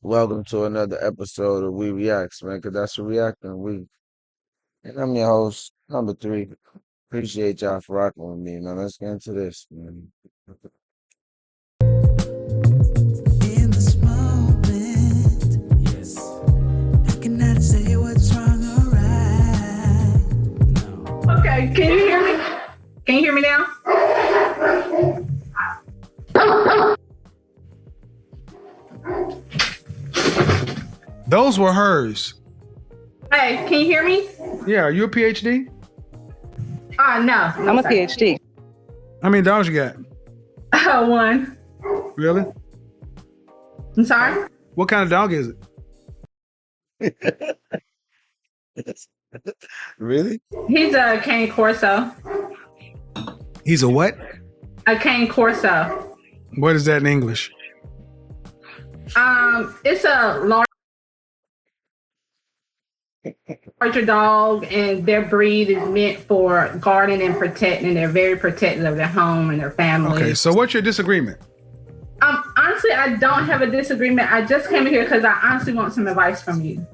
Welcome to another episode of We Reacts, man, because that's a reacting week. And I'm your host, number three. Appreciate y'all for rocking with me, man. Let's get into this, man. In this moment, yes, I cannot say what's wrong or right. No. Okay, can you hear me? Can you hear me now? Those were hers. Hey, can you hear me? Yeah, are you a PhD? No. I'm a PhD. How many dogs you got? One. Really? I'm sorry? What kind of dog is it? Really? He's a cane corso. He's a what? A cane corso. What is that in English? It's a larger dog, and their breed is meant for guarding and protecting. They're very protective of their home and their family. Okay, so what's your disagreement? Honestly, I don't have a disagreement. I just came here because I honestly want some advice from you.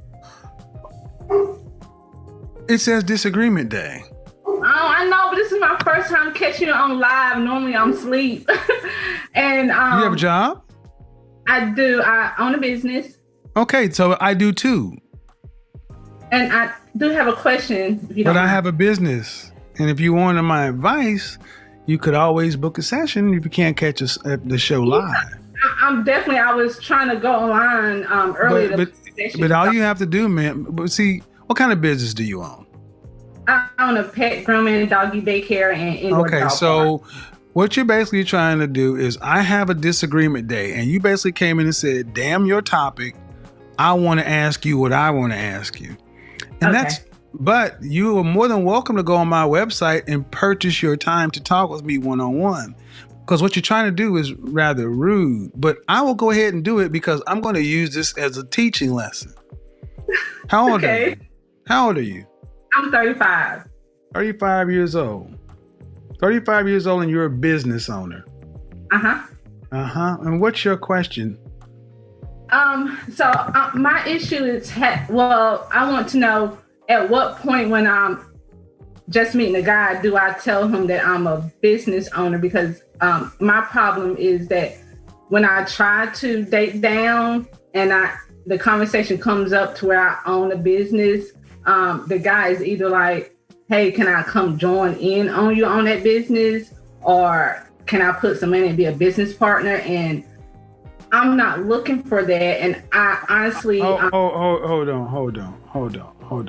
It says disagreement day. Oh, I know, but this is my first time catching you on live. Normally I'm asleep. And You have a job? I do. I own a business. Okay, so I do too. And I do have a question. If you But don't I mind. have a business. And if you wanted my advice, you could always book a session if you can't catch us at the show live. I'm definitely, I was trying to go online earlier. But all you have to do, man, but see, what kind of business do you own? I own a pet grooming, doggy daycare, and indoor Okay, dog so park. what you're basically trying to do is I have a disagreement day, and you basically came in and said, damn your topic. I want to ask you what I want to ask you. And Okay. but you are more than welcome to go on my website and purchase your time to talk with me one-on-one. Because what you're trying to do is rather rude, but I will go ahead and do it because I'm going to use this as a teaching lesson. How old are you? Okay. How old are you? I'm 35. 35 years old. 35 years old and you're a business owner. Uh-huh. And what's your question? So my issue is, I want to know at what point when I'm just meeting a guy, do I tell him that I'm a business owner? Because my problem is that when I try to date down and the conversation comes up to where I own a business, the guy is either like, hey, can I come join in on you on that business? Or can I put some money and be a business partner? And I'm not looking for that. And I honestly... Hold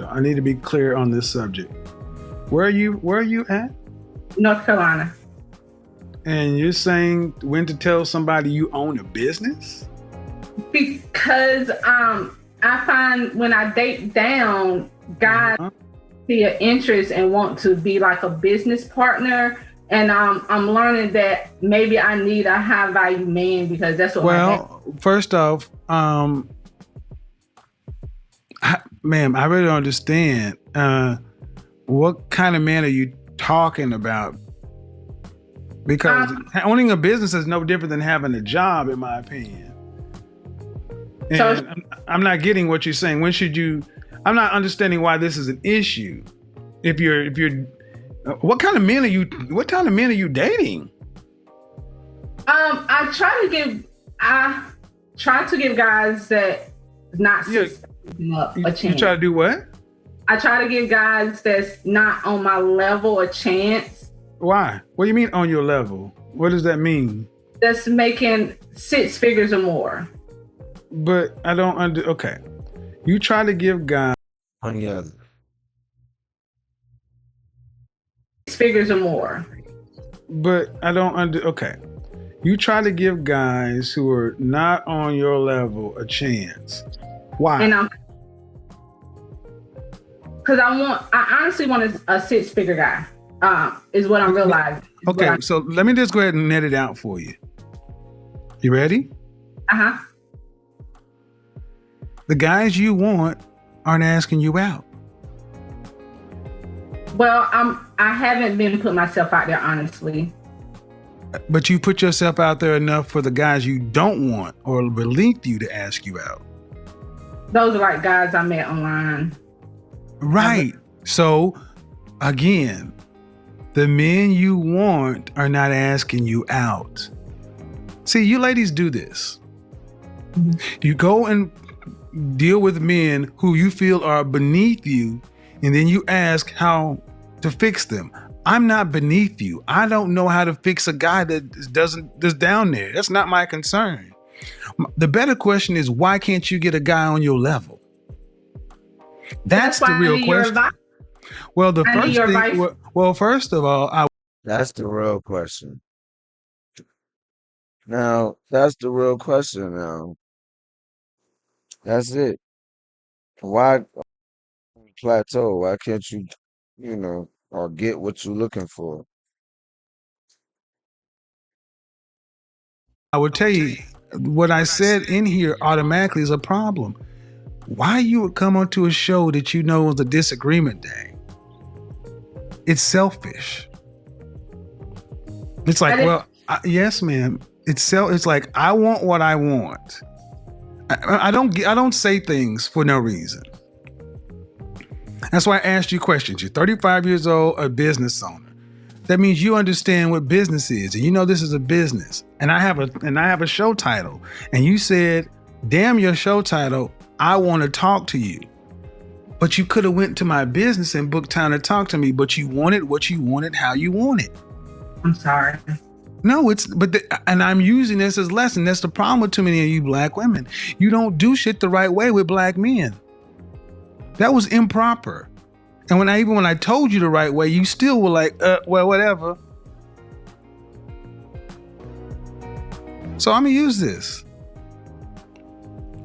on. I need to be clear on this subject. Where are you at? North Carolina. And you're saying when to tell somebody you own a business? Because I find when I date down, guys see an interest and want to be like a business partner. And I'm learning that maybe I need a high value man because that's what first off, ma'am, I really don't understand. What kind of man are you talking about? Because owning a business is no different than having a job, in my opinion. And So- I'm not getting what you're saying. When should you? I'm not understanding why this is an issue. If you're, what kind of men are you? What kind of men are you dating? I try to give guys that not Yeah. up a chance. You try to do what? I try to give guys that's not on my level a chance. Why? What do you mean on your level? What does that mean? That's making 6 figures or more. But I don't okay. You try to give guys. Yeah. 6 figures or more. But I don't okay. You try to give guys who are not on your level a chance. Why? And because I honestly want a 6-figure guy. Is what I'm realizing. Okay, so let me just go ahead and net it out for you. You ready? Uh-huh. The guys you want aren't asking you out. Well, I haven't been putting myself out there honestly. but you put yourself out there enough for the guys you don't want or beneath you to ask you out. Those are like guys I met online. Right. So again, the men you want are not asking you out. See, you ladies do this. You go and deal with men who you feel are beneath you, and then you ask how to fix them. I'm not beneath you. I don't know how to fix a guy that's down there. That's not my concern. The better question is, why can't you get a guy on your level? That's the real question. Well, the first thing. Well, first of all, That's the real question. Now, that's the real question now. That's it. Why plateau? Why can't you, or get what you're looking for? I would tell you what I said in here automatically is a problem. Why you would come onto a show that you know is a disagreement day? It's selfish. It's like, well, yes, ma'am. It's like, I want what I want. I don't say things for no reason. That's why I asked you questions. You're 35 years old, a business owner. That means you understand what business is, and you know this is a business. And I have a show title. And you said, "Damn your show title, I want to talk to you." But you could have went to my business and booked time to talk to me, but you wanted what you wanted, how you wanted. I'm sorry. No, and I'm using this as a lesson. That's the problem with too many of you black women. You don't do shit the right way with black men. That was improper. And when I told you the right way, you still were like, well, whatever. So I'm gonna use this.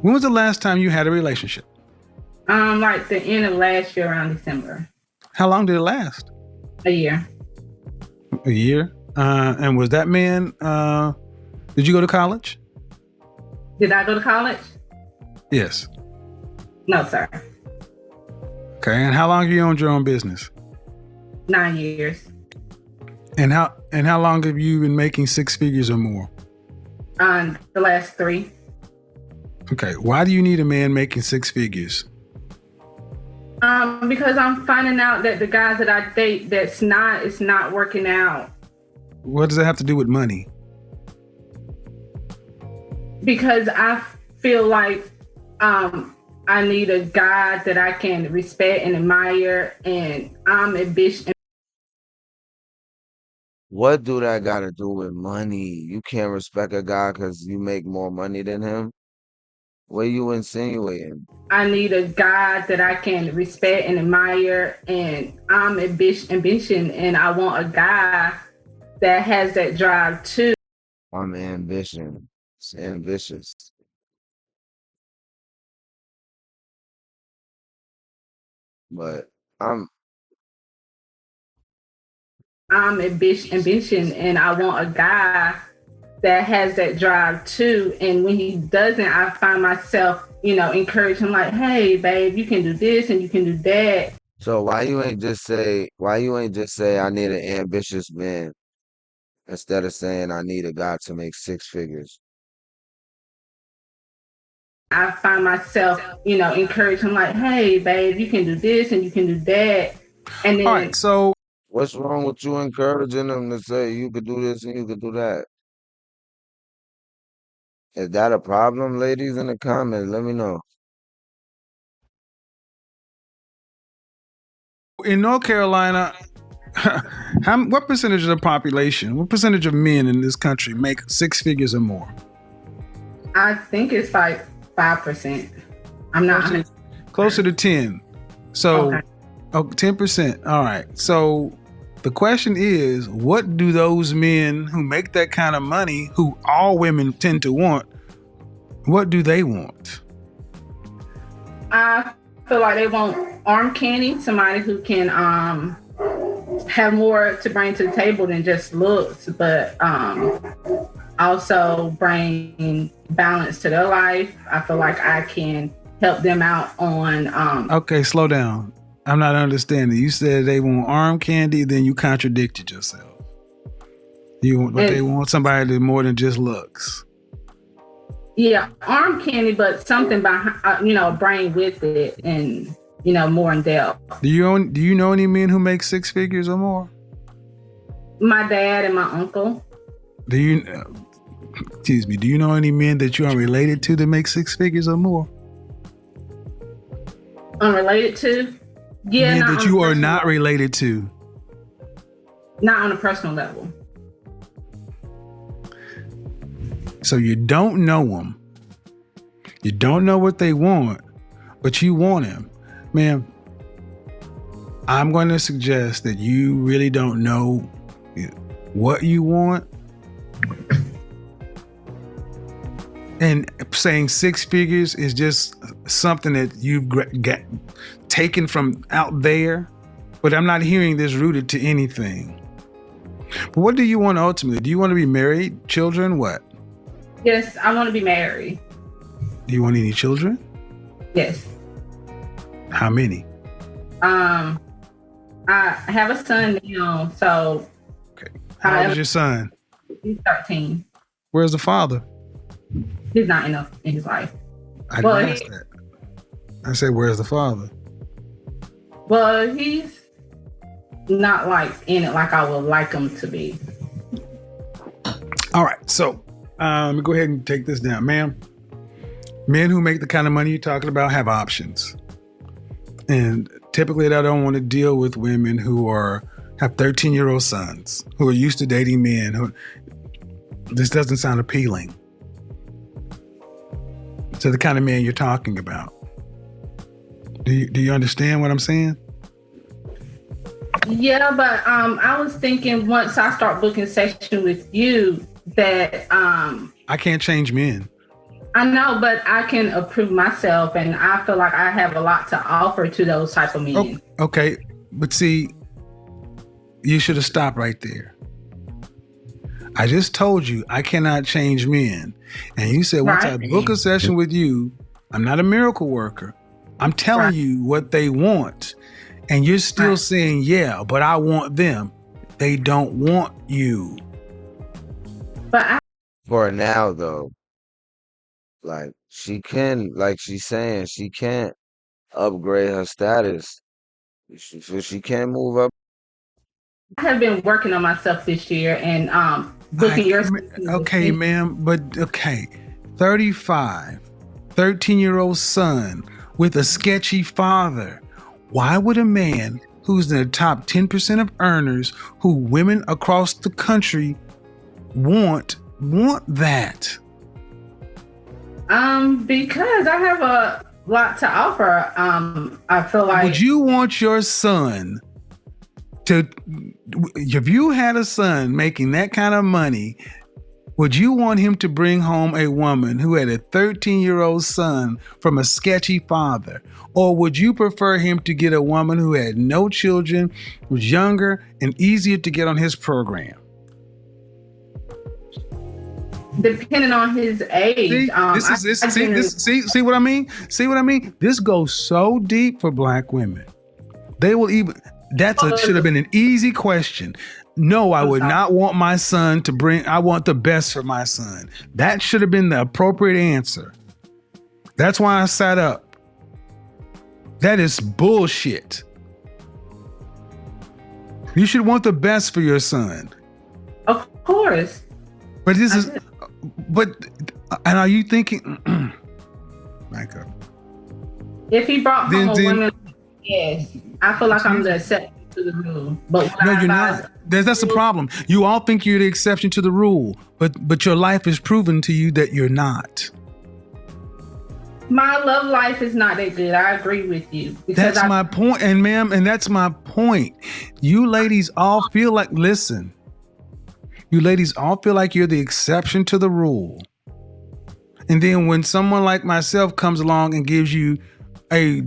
When was the last time you had a relationship? Like the end of last year, around December. How long did it last? A year. A year? And was that man, did you go to college? Did I go to college? Yes. No, sir. Okay, and how long have you owned your own business? 9 years. And how long have you been making six figures or more? The last 3. Okay, why do you need a man making six figures? Because I'm finding out that the guys that I date, it's not working out. What does that have to do with money? Because I feel like I need a guy that I can respect and admire, and I'm ambitious. What do that got to do with money? You can't respect a guy because you make more money than him? What are you insinuating? I need a guy that I can respect and admire, and I'm ambition, and I want a guy that has that drive too. I'm ambition. It's ambitious. But I'm ambition, and I want a guy that has that drive too. And when he doesn't, I find myself, encouraging him like, "Hey, babe, you can do this and you can do that." So why you ain't just say I need an ambitious man instead of saying I need a guy to make six figures? I find myself, encouraging him like, "Hey, babe, you can do this and you can do that." And then, all right, so what's wrong with you encouraging them to say you could do this and you could do that? Is that a problem, ladies? In the comments, let me know. in North Carolina, what percentage of the population, what percentage of men in this country make six figures or more? I think it's like 5%. I'm not closer to 10. So, Okay. 10%. All right. So the question is, what do those men who make that kind of money, who all women tend to want, what do they want? I feel like they want arm candy, somebody who can have more to bring to the table than just looks, but also bring balance to their life. I feel like I can help them out on Okay, slow down. I'm not understanding. You said they want arm candy, then you contradicted yourself. They want somebody that more than just looks. Yeah, arm candy, but something behind, brain with it, and more in depth. Do you know any men who make six figures or more? My dad and my uncle. Do you know any men that you are related to that make six figures or more? Unrelated to? Yeah, Men that you are not related to. Not on a personal level. So you don't know them. You don't know what they want, but you want him. Man, I'm going to suggest that you really don't know what you want. And saying six figures is just something that you've got taken from out there. But I'm not hearing this rooted to anything. But what do you want ultimately? Do you want to be married, children, what? Yes, I want to be married. Do you want any children? Yes. How many? I have a son now, so. Okay. How old is your son? He's 13. Where's the father? He's not enough in his life. I didn't ask that. I said, where's the father? Well, he's not like in it like I would like him to be. All right, so let me go ahead and take this down, ma'am. Men who make the kind of money you're talking about have options, and typically they don't want to deal with women who have 13-year-old sons who are used to dating men who. This doesn't sound appealing to the kind of man you're talking about. Do you understand what I'm saying? Yeah, but I was thinking once I start booking session with you that I can't change men. I know, but I can approve myself, and I feel like I have a lot to offer to those type of men. Okay, but see, you should have stopped right there. I just told you I cannot change men. And you said once I book a session with you, I'm not a miracle worker. I'm telling you what they want. And you're still saying, yeah, but I want them. They don't want you. But For now, though, like she can, like she's saying, she can't upgrade her status. She can't move up. I have been working on myself this year and booking your. Okay, ma'am, but okay. 35, 13-year-old son with a sketchy father. Why would a man who's in the top 10% of earners who women across the country want that? Because I have a lot to offer. I feel like. Would you want your son to, if you had a son making that kind of money, would you want him to bring home a woman who had a 13-year-old son from a sketchy father? Or would you prefer him to get a woman who had no children, was younger, and easier to get on his program? Depending on his age. See what I mean? See what I mean? This goes so deep for Black women. They will even, should have been an easy question. No, I would not want my son to bring, I want the best for my son. That should have been the appropriate answer. That's why I sat up. That is bullshit. You should want the best for your son. Of course. But and are you thinking, Micah? If he brought home a woman, yes, I feel like I'm the exception to the rule. But no, you're not. That's the problem. You all think you're the exception to the rule, but your life is proven to you that you're not. My love life is not that good. I agree with you. That's my point, and ma'am, and that's my point. You ladies all feel like, listen, you ladies all feel like you're the exception to the rule. And then when someone like myself comes along and gives you a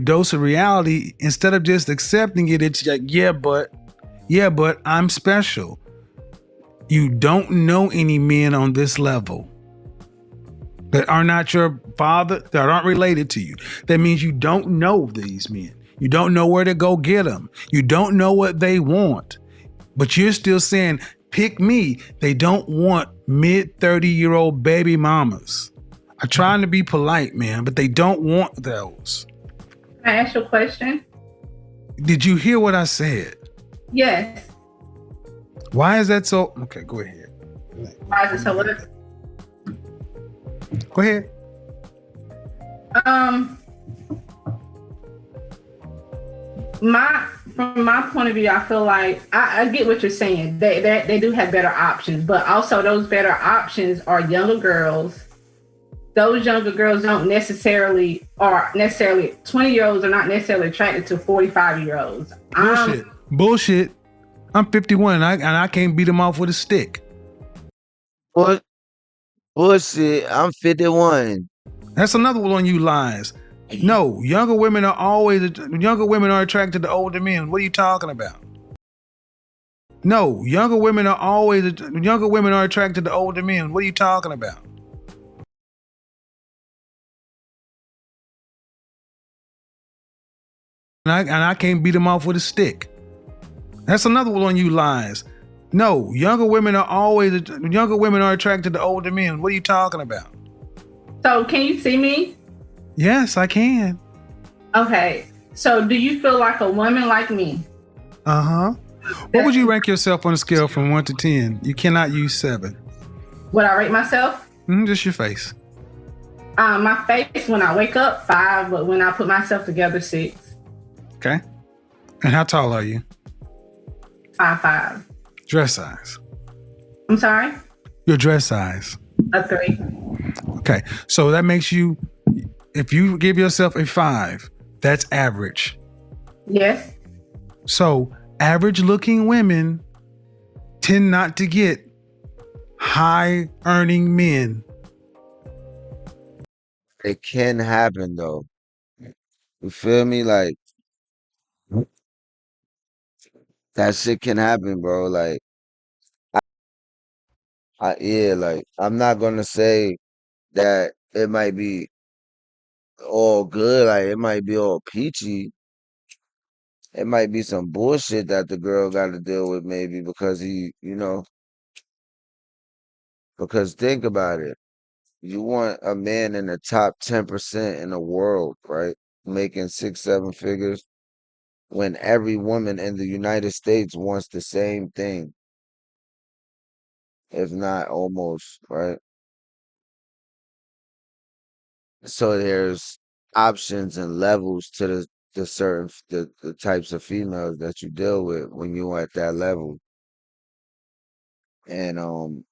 dose of reality, instead of just accepting it, it's like, yeah, but I'm special. You don't know any men on this level that are not your father, that aren't related to you. That means you don't know these men. You don't know where to go get them. You don't know what they want. But you're still saying, pick me. They don't want mid 30-year-old baby mamas. I'm trying to be polite, man, but they don't want those. Can I ask you a question? Did you hear what I said? Yes. Why is that so? Okay, go ahead. Why is it so what? Go ahead. From my point of view, I feel like I get what you're saying. They do have better options, but also those better options are younger girls. Those younger girls don't necessarily 20-year-olds are not necessarily attracted to 45-year-olds. Bullshit. I'm 51 and I can't beat them off with a stick. What? Bullshit. I'm 51. That's another one on you lies. No, younger women are attracted to older men. What are you talking about? No, younger women are attracted to older men. What are you talking about? And I can't beat them off with a stick. That's another one on you lies. No, younger women are attracted to older men. What are you talking about? So can you see me? Yes, I can. Okay. So do you feel like a woman like me? Uh-huh. What would you rank yourself on a scale from 1 to 10? You cannot use 7. Would I rate myself? Just your face. My face when I wake up, 5, but when I put myself together, 6. Okay. And how tall are you? 5'5". Dress size. I'm sorry? Your dress size. A 3. Okay. So that makes you, if you give yourself a 5, that's average. Yes. So average looking women tend not to get high earning men. It can happen though. You feel me? Like that shit can happen, bro. Like like I'm not gonna say that it might be all good, like it might be all peachy. It might be some bullshit that the girl got to deal with, maybe because because think about it. You want a man in the top 10% in the world, right? Making 6, 7 figures when every woman in the United States wants the same thing, if not almost, right? So there's options and levels to the types of females that you deal with when you're at that level. And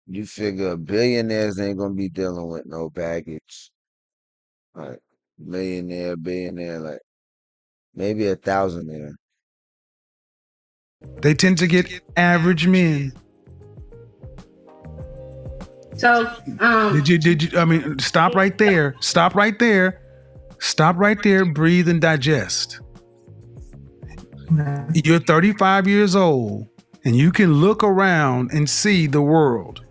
you figure billionaires ain't gonna be dealing with no baggage. Like millionaire, billionaire, like maybe 1,000 there. They tend to get average men. So Stop right there. Stop right there. Stop right there. Breathe and digest. You're 35 years old and you can look around and see the world.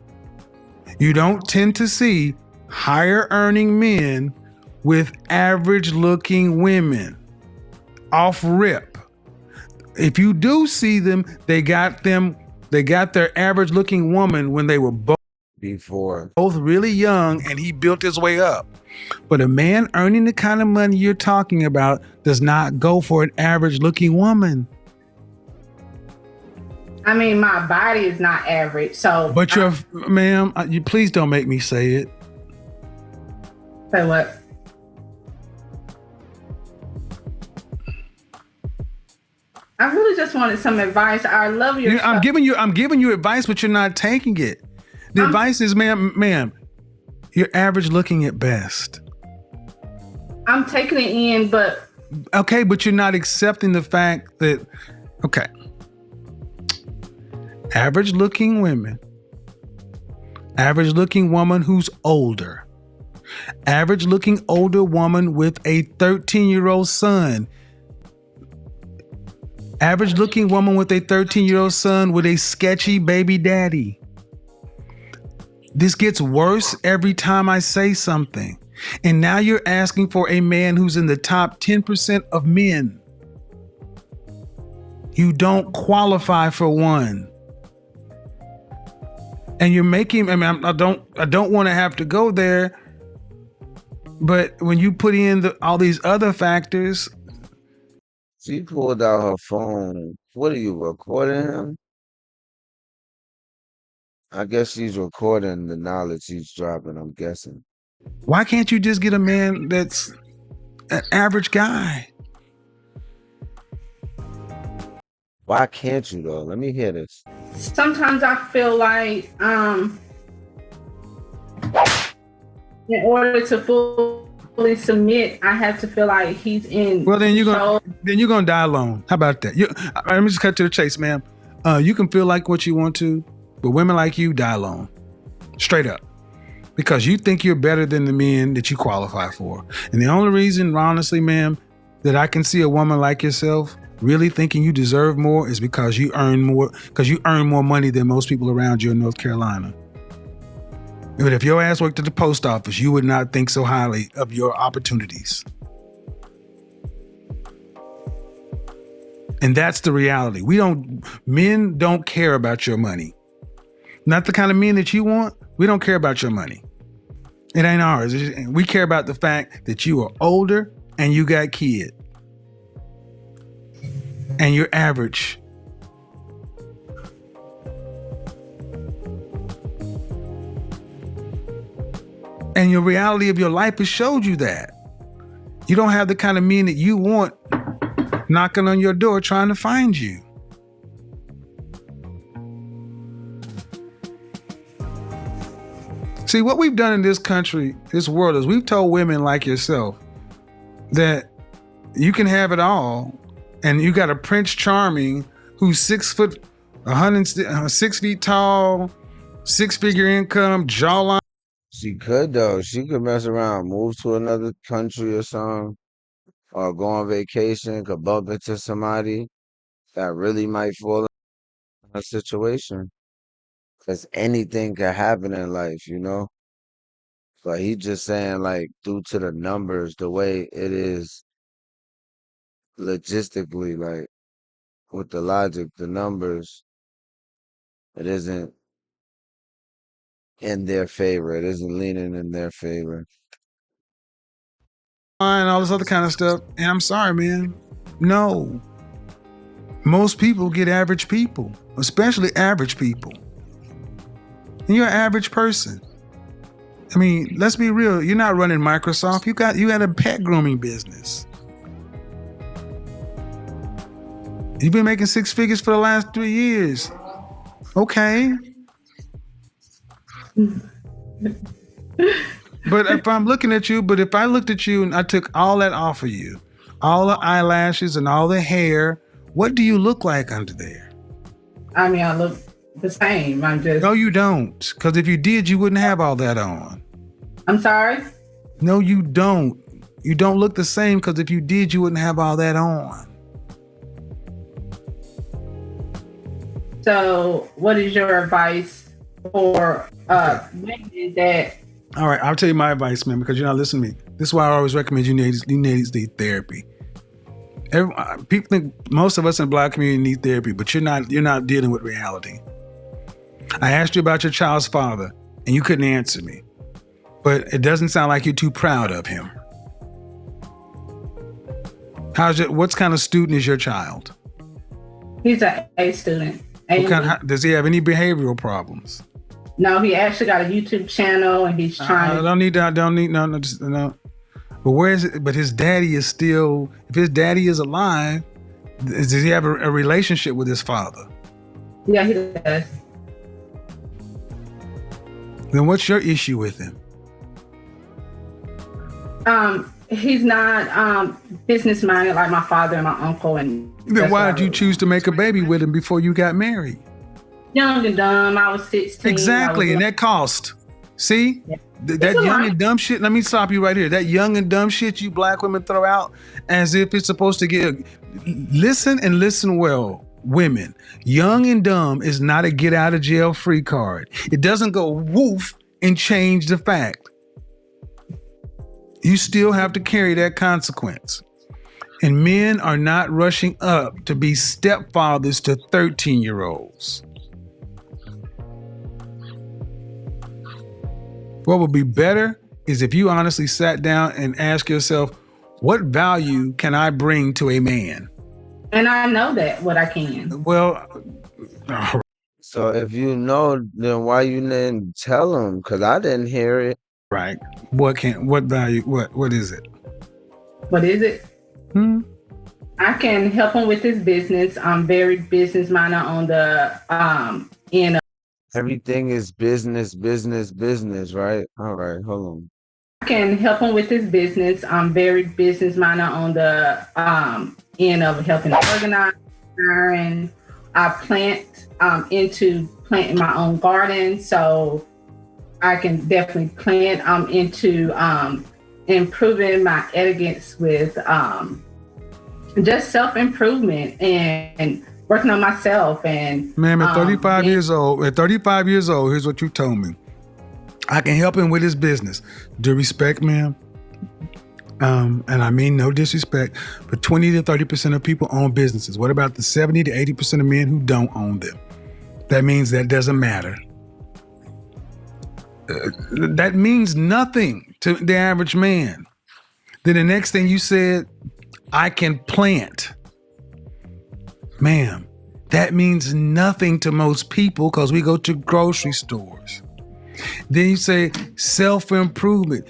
You don't tend to see higher earning men with average looking women off rip. If you do see them, they got their average looking woman when they were both really young and he built his way up. But a man earning the kind of money you're talking about does not go for an average looking woman. I mean, my body is not average, so. But ma'am, you please don't make me say it. Say what? I really just wanted some advice. I love your. I'm giving you advice, but you're not taking it. The advice is, ma'am, you're average looking at best. I'm taking it in, but. Okay, but you're not accepting the fact that, okay. Average looking women. Average looking woman who's older. Average looking older woman with a 13-year-old son. Average looking woman with a 13-year-old son with a sketchy baby daddy. This gets worse every time I say something. And now you're asking for a man who's in the top 10% of men. You don't qualify for one. And you're making, I mean, I don't want to have to go there, but when you put in all these other factors. She pulled out her phone. What are you recording him? I guess she's recording the knowledge he's dropping, I'm guessing. Why can't you just get a man that's an average guy? Why can't you though? Let me hear this. Sometimes I feel like in order to fully submit, I have to feel like he's in. Well, then you're gonna die alone. How about that? Let me just cut to the chase, ma'am. You can feel like what you want to, but women like you die alone, straight up, because you think you're better than the men that you qualify for. And the only reason, honestly, ma'am, that I can see a woman like yourself really thinking you deserve more is because you earn more money than most people around you in North Carolina. But if your ass worked at the post office, you would not think so highly of your opportunities. And that's the reality. Men don't care about your money. Not the kind of men that you want. We don't care about your money. It ain't ours. We care about the fact that you are older and you got kids. And you're average. And your reality of your life has showed you that. You don't have the kind of men that you want knocking on your door trying to find you. See, what we've done in this country, this world, is we've told women like yourself that you can have it all, and you got a Prince Charming who's 6 feet tall, 6-figure income, jawline. She could though. She could mess around, move to another country or something, or go on vacation, could bump into somebody that really might fall in a situation. Because anything could happen in life, you know? But he just saying, like, due to the numbers, the way it is logistically, like, with the logic, the numbers, it isn't in their favor. It isn't leaning in their favor. And all this other kind of stuff. And I'm sorry, man. No. Most people get average people, especially average people. And you're an average person. I mean, let's be real. You're not running Microsoft. You had a pet grooming business. You've been making 6 figures for the last 3 years. Okay. But if I looked at you and I took all that off of you, all the eyelashes and all the hair, what do you look like under there? I mean, I look the same. No, you don't. Because if you did, you wouldn't have all that on. I'm sorry? No, you don't. You don't look the same because if you did, you wouldn't have all that on. So what is your advice for women that... All right, I'll tell you my advice, man, because you're not listening to me. This is why I always recommend you need therapy. People think most of us in the Black community need therapy, but you're not dealing with reality. I asked you about your child's father, and you couldn't answer me. But it doesn't sound like you're too proud of him. What kind of student is your child? He's an A student. Does he have any behavioral problems? No, he actually got a YouTube channel, and he's trying. I don't need no. But where is it? But his daddy is still. If his daddy is alive, does he have a relationship with his father? Yeah, he does. Then what's your issue with him? He's not business minded like my father and my uncle. And then why did you choose to make a baby with him before you got married? Young and dumb. I was 16. Exactly, and that cost. See? Yeah. That young and dumb shit, let me stop you right here. That young and dumb shit you Black women throw out as if it's supposed to get... Listen and listen well, women. Young and dumb is not a get out of jail free card. It doesn't go woof and change the fact. You still have to carry that consequence. And men are not rushing up to be stepfathers to 13-year-olds. What would be better is if you honestly sat down and asked yourself, what value can I bring to a man? And I know that what I can. Well, So if you know, then why you didn't tell him? Because I didn't hear it. right. What value? What is it? What is it? I can help him with his business. I'm very business minded on the end of. Everything is business, right? All right, hold on. I can help him with his business. I'm very business minded on the end of helping organize. And I plant into planting my own garden, so I can definitely plant into improving my etiquettes with just self-improvement and working on myself. And ma'am, at 35 years old, here's what you told me. I can help him with his business. Due respect, ma'am. And I mean no disrespect, but 20 to 30% of people own businesses. What about the 70 to 80% of men who don't own them? That means that doesn't matter. That means nothing to the average man. Then the next thing you said, I can plant. Ma'am, that means nothing to most people because we go to grocery stores. Then you say self-improvement.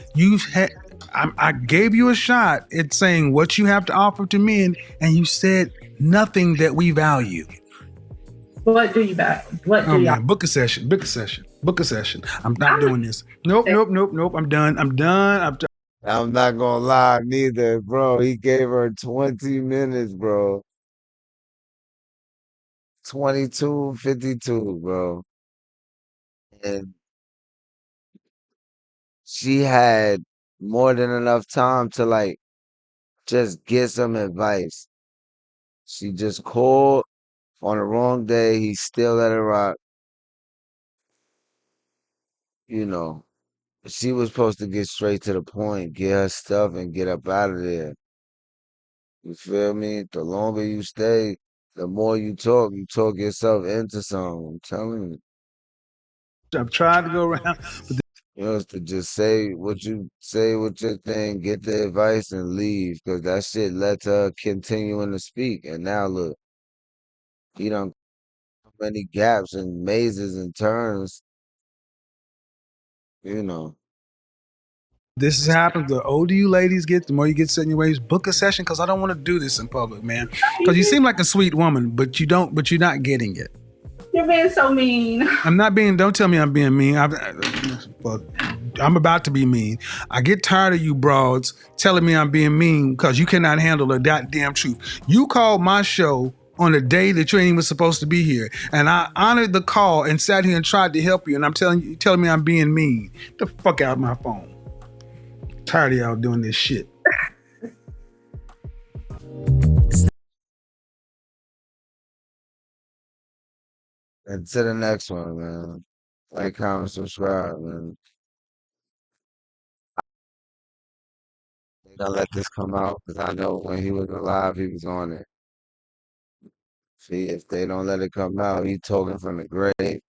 I gave you a shot at saying what you have to offer to men, and you said nothing that we value. What do you value? What do you? Book a session. I'm not doing this. Nope. I'm done. I'm not gonna lie, neither, bro. He gave her 20 minutes, bro. 22:52, bro. And she had more than enough time to like just get some advice. She just called on the wrong day. He still let her rock. You know, she was supposed to get straight to the point, get her stuff and get up out of there. You feel me? The longer you stay, the more you talk yourself into something. I'm telling you. I've tried to go around. You know, to just say what you say with your thing, get the advice and leave, because that shit led to her continuing to speak. And now look, you done many gaps and mazes and turns, you know. This happens. The older you ladies get, the more you get set in your ways. Book a session because I don't want to do this in public, man. Because you seem like a sweet woman, but you're not getting it. You're being so mean. I'm not being. Don't tell me I'm being mean. I'm about to be mean. I get tired of you broads telling me I'm being mean because you cannot handle the goddamn truth. You called my show on a day that you ain't even supposed to be here, and I honored the call and sat here and tried to help you. And I'm telling me I'm being mean. Get the fuck out of my phone. I'm tired of y'all doing this shit. And to the next one, man. Like, comment, subscribe, man. Don't let this come out because I know when he was alive, he was on it. See, if they don't let it come out, he talking from the grave.